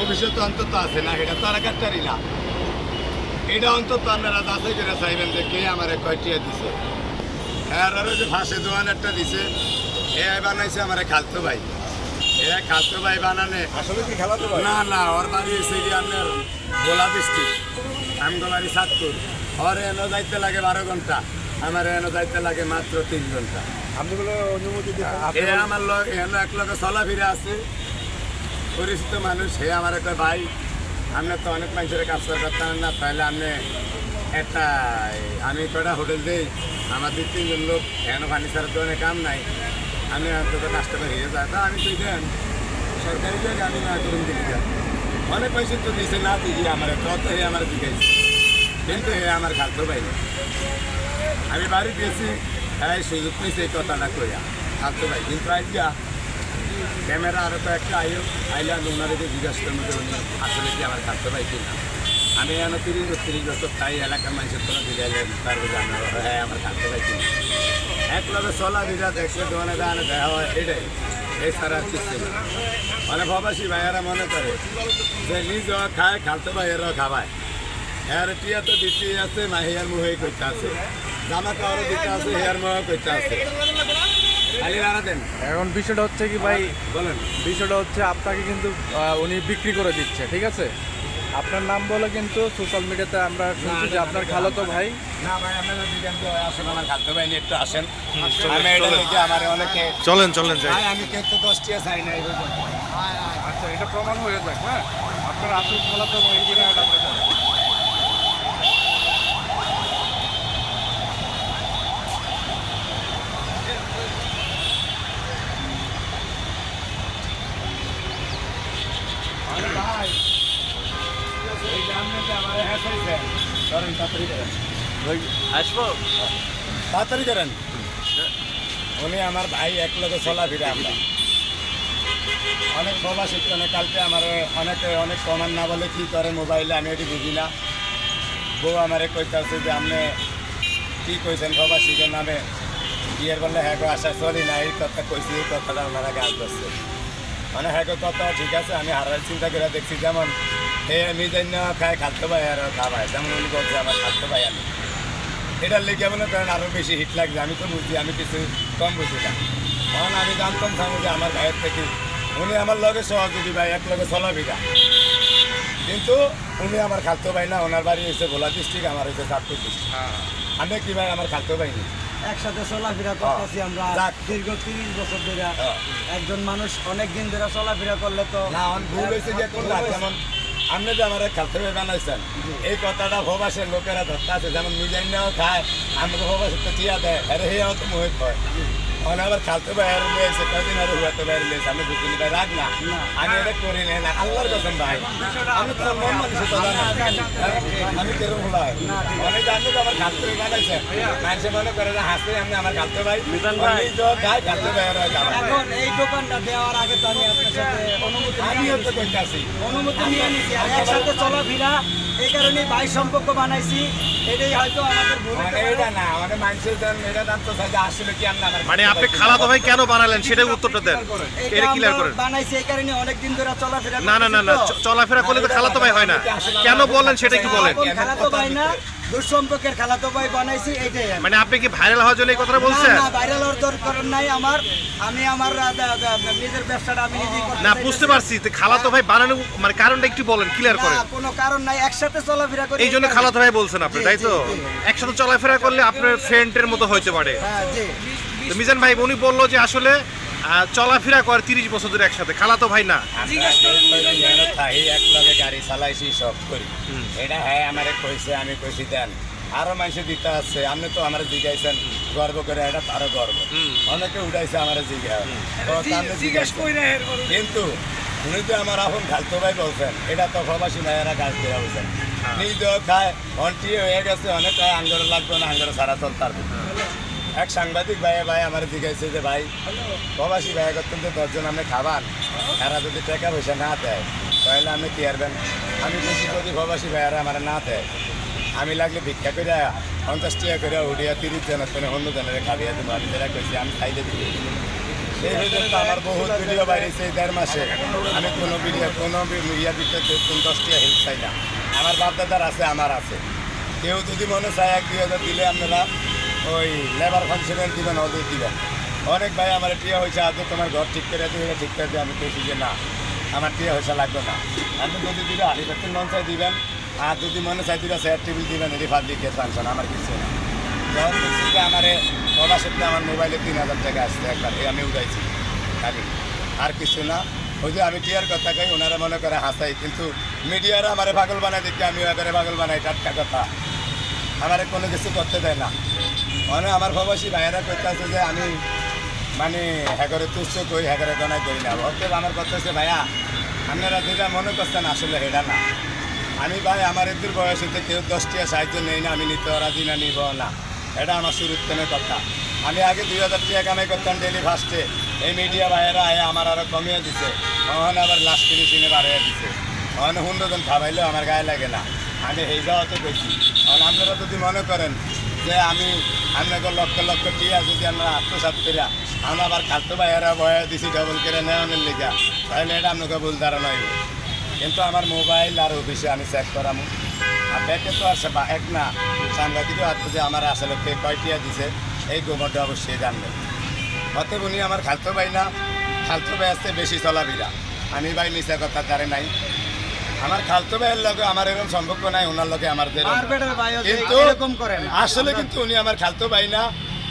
ভবিষ্যৎ অন্তত আছে না, এটা তো আর কাটতারি না। এটা অন্তত আপনারা যাচাই করে চাইবেন যে কে আমার কয়টিয়া দিছে। হ্যাঁ, আর যে ফাঁসে দোয়ান একটা দিছে, এ বানাইছে আমার খালতো ভাই। এ খালতো ভাই বানানে আসলে কি খেলাতে পারে? না না, ওর বাড়ি এসে গিয়ে আপনার গোলা ডিস্ট্রিক্ট, আমগো বাড়ি সাতপুর। ওর এনো যাইতে লাগে 12 ঘন্টা, আমার এনো যাইতে লাগে মাত্র 3 ঘন্টা। আপনি বলে অনুমতি দিচ্ছেন? এ আমার লোক এনো এক লোকে চলাফিরে আছে, পরিচিত মানুষ। সে আমার একটা ভাই, আপনার তো অনেক মানুষের কাজ করতাম না, তাহলে আপনি একটা আমি কটা হোটেল দিই, আমার 2-3 জন লোক এনো ফার্নিচারের দোকানে কাম নাই, আমি অন্তত কাস্টমার হয়ে যায়। তা আমি তুই দেন সরকারি জায়গায় আমি না করুন দিকে যান, অনেক পয়সা তো দিয়েছে না দিদি আমার, তত হে আমার দিকেছে, কিন্তু হে আমার খালতো ভাই না। আমি বাড়ি দিয়েছি, হ্যাঁ সুযোগ নিয়েছে এই কথাটা কইয়া খালতো ভাই। কিন্তু আইয়া ক্যামেরা আরও কয়েকটা আইলে আমি ওনাদেরকে জিজ্ঞাসা করার মধ্যে উনি আসলে কি আমার খালতো ভাই কিনা। আমি এনে 30 বছর তাই এলাকার মানুষের কোনো দিলে তারপরে জানা হ্যাঁ আমার খালতো ভাই কিনা। এক লগে চলা দিদা দেখলে দোকানে দাঁড়ানো দেখা হয়, এটাই এছাড়া আর কিছু না। মানে প্রবাসী ভাইয়েরা মনে করে যে নিজেও খায়, খালতো ভাইয়েরাও খাওয়ায়। হেয়ার টিয়া তো দিতেই আছে, না হেয়ার মুহেই করতে আছে, জামা কাপড়ও দিতে আছে, হেয়ার মুহে করতে আছে। খালি দাঁড়া দেন। এখন বিষয়টা হচ্ছে কি ভাই, বলেন। বিষয়টা হচ্ছে আপনাকে কিন্তু উনি বিক্রি করে দিচ্ছে, ঠিক আছে? আপনার নাম বলে কিন্তু সোশ্যাল মিডিয়াতে আমরা শুনছি যে আপনার খালাতো ভাই। না ভাই, আপনারা দিবেন তো আসেন, আমার খালতো ভাই নিয়ে একটু আসেন। আমি এটা দেখে আমার অনেকে চলেন যাই। ভাই, আমি কিন্তু 10 টিয়া চাই না। আচ্ছা, এটা প্রমাণ হয়ে যাক। হ্যাঁ, আপনার আসল খালাতো ভাই কিনা এটা আমরা জানি। ভাই এই যে আপনি যে আমার হ্যাঁ চাইছেন, ধরেন তাড়াতাড়ি করেন, আসবো। তাড়াতাড়ি করেন। উনি আমার ভাই, এক লোকে চলাফিরে আমরা অনেক প্রবাসী। কালকে আমার অনেক কমান না বলে কী করে মোবাইলে, আমি এটি বুঝি না। বউ আমারে কইতেছে যে আপনি কী কইছেন প্রবাসীদের নামে, বিয়ের বললে হ্যাঁ গো আশা চলি না, এই কথা কইছি, এই কথাটা ওনারা গাল করছে। মানে হ্যাঁ গো কথা ঠিক আছে, আমি হারার চিন্তা করে দেখছি। যেমন এ নিজের নেওয়া খায়, খালতো ভাই আর খাওয়ায়, যেমন উনি বলছে আমার খালতো ভাই আমি। এটার লেগে মনে করেন আরও বেশি হিট লাগছে। আমি তো বুঝি, আমি কিছু কম বুঝি না। কারণ আমি জানতাম থামো যে আমার ভাইয়ের থেকে উনি আমার লগে সহযোগী ভাই, এক লগে চলাফিরা, কিন্তু উনি আমার খালতো ভাই না। ওনার বাড়ি হচ্ছে ভোলা ডিস্ট্রিক্ট, আমার হচ্ছে চাঁদপুর ডিস্ট্রিক্ট। আমি কি ভাই আমার খালতো ভাই নেই, একসাথে চলাফেরা করতেছি আমরা দীর্ঘ 30 বছর ধরে। একজন মানুষ অনেক দিন ধরে চলাফেরা করলে তো না আমার ভুল হয়েছে যে কোনটা, যেমন আপনি যে আমার খালতো ভাই বানাইছেন, এই কথাটা প্রবাসের লোকেরা ধরতে আছে। যেমন নিজের নেওয়া খায়, আমাকে প্রবাসের তো টিয়া দেয়, আরে হেয়াও তো মোহিত হয়। অনেক আবার খালতো ভাই আর লিয়েছে, কদিন আর হুয়াতো ভাই লিয়েছে, আমি বুঝিনি ভাই, রাগ না, আমি এটা করি না, আল্লাহর কসম ভাই। আমি তো মন মানুষের তো জানা, আমি কেরম হলো অনেক জানি যে আমার খালতো ভাই বানাইছে। মানুষে মনে করে যে হাসতে আমি আমার খালতো ভাই খায়, খালতো ভাই আর এখন এই দোকানটা দেওয়ার আগে তো আমি আপনার সাথে আমিও তো করতেছি, অনুমতি নিয়ে নিছি। আর একসাথে চলাফেরা, এই কারণে ভাই সম্পর্ক বানাইছি। এটাই হয়তো আমাদের ভুল। মানে এটা না, মানে মানুষের এটা জানতে চাই যে আসলে কি আমরা মানে আপনি খালাতো ভাই কেন বানালেন সেটাই উত্তরটা দেন, এটা ক্লিয়ার করেন। বানাইছি এই কারণে অনেকদিন ধরে চলাফেরা না না না না, চলাফেরা করলে তো খালাতো ভাই হয় না। কেন বললেন সেটা কি বলেন? খালাতো ভাই না, দুঃসম্পর্কের খালাতো ভাই বানাইছি, এইটাই। মানে আপনি কি ভাইরাল হওয়ার জন্য এই কথাটা বলছেন? না, ভাইরাল হওয়ার দরকার নাই আমার। আমি আমার নিজের ব্যবসাটা আমি নিজেই করতে না, চাই। বুঝতে পারছি, তো খালাতো ভাই বানানো মানে কারণটা একটু বলেন, ক্লিয়ার করেন। না, কোনো কারণ নাই, একসাথে চলাফেরা করি। এই জন্য খালাতো ভাই বলছেন আপনি, তাই তো? জি, জি। একসাথে চলাফেরা করলে আপনার ফ্রেন্ডের মতো হইতে পারে। হ্যাঁ, জি। তো মিজান ভাই উনি বললো যে আসলে চলাফেরা করে 30 বছর ধরে একসাথে, খালাতো ভাই না। এক লগে গাড়ি চালাইছি, সব করি। এটা হ্যাঁ আমারে কইছে, আমি কইছি দেন, আরো মানুষের দিতে আছে। আপনি তো আমার জিজ্ঞাসেন গর্ব করে, এটা তারও গর্ব। অনেকে উঠাইছে আমার কিন্তু উনি তো আমার এখন খালতো ভাই বলছেন, এটা তো প্রবাসী ভাইয়েরা গাছ দেওয়া বলছেন। নিজেও খায়, অন্টি হয়ে গেছে, অনেক আঙ্গরে লাগবে না, আঙ্গরে সারা চল পারবে। এক সাংবাদিক ভাই আমার জিজ্ঞাসা যে ভাই প্রবাসী ভাইয়া করতেন যে 10 জন আপনি খাবার, এরা যদি টাকা পয়সা না দেয় তাহলে আপনি কি পারবেন? আমি বলছি যদি প্রবাসী ভাইয়ারা আমার না দেয়, আমি লাগলে ভিক্ষা করে 50 টাকা করে উঠিয়া 30 জনের অন্য জনের খাবিয়া দেবো। আমি যারা কইছি আমি খাইতে দিই, এই পর্যন্ত আমার বহুত ভিডিও বাইরেছে এই 1.5 মাসে। আমি কোনো ভিডিও কোনো ইয়া দিতে 10টা হেল্প চাই না। আমার বাপদাদার আছে, আমার আছে। কেউ যদি মনে চায় 1-2 হাজার দিলে আপনারা ওই লেবার ফাংশনের দিবেন, ওদের দিবেন। অনেক ভাই আমার টিয়া হয়েছে, আজ তোমার ঘর ঠিক করে দিয়ে ঠিক করে দিয়ে আমি পেয়েছি যে না আমার টিয়া হয়েছে লাগবে না। আপনি যদি দিবে 80% মন চাই দিবেন, আর যদি মনে চাই দিবে চেয়ার টেবিল দিবেন, রিপাবলিকের ফাংশন আমার কিছু না। যখন দেখছি যে আমার প্রবাসেতে আমার মোবাইলে 3,000 টাকা আসছে একবার, এই আমি উঠাইছি খালি, আর কিছু না। ওই যে আমি টিয়ার কথা কই, ওনারা মনে করে হাসাই, কিন্তু মিডিয়ারা আমার পাগল বানায় দেখি আমি এবারে পাগল বানাই, টাটকা কথা আমার কোনো কিছু করতে দেয় না। মানে আমার প্রবাসী ভাইয়েরা করতেছে যে আমি মানে হ্যাঁ তুচ্ছ কই, হ্যাঁ গনায় করি না। অতএব আমার কথা হচ্ছে ভাইয়া আপনারা যেটা মনে করছেন আসলে সেটা না। আমি ভাই আমার এদের বয়সেতে কেউ 10টা সাহায্য নেই না, আমি নিতে রাজি না, নিব না। এটা আমার শুরুর থেকে কথা। আমি আগে 2,000 টাকা কামাই করতাম ডেলি ফার্স্টে, এই মিডিয়া ভাইয়েরা আয় আমার আরও কমিয়ে দিছে, ওখানে আবার লাস্ট ফিনিশিংয়ে বাড়িয়ে দিছে। ওখানে 15 জন খাবাইলেও আমার গায়ে লাগে না, আমি এই যাওয়াতে পেয়েছি। কারণ আপনারা যদি মনে করেন যে আমি আপনাকে লক্ষ লক্ষ টিয়া যদি আমরা আত্মসাত করিয়া আমরা আবার খালতো ভাইয়েরা বয়া দিছি ডবল করে নেওয়ানোর লেখা, তাহলে এটা আপনাকে ভুল ধারণা হইব। কিন্তু আমার মোবাইল আর অফিসে আমি চেক করামো, আর ব্যাগে তো আসে বা এক না সাংবাদিকও আসছে যে আমার আসলে কে কয়টিয়া দিছে এই গোবরটা অবশ্যই জানবেন। অতএব উনি আমার খালতো ভাই না, খালতো ভাই আসতে বেশি চলাবিরা। আমি ভাই মিশা কথা তারে নাই, আমার খালতো ভাইয়ের লগে আমার এরকম সম্পর্ক নাই, ওনার লগে আমার মারপেটের ভাই হচ্ছে কিন্তু এরকম করে না। আসলে কিন্তু উনি আমার খালতো ভাই না,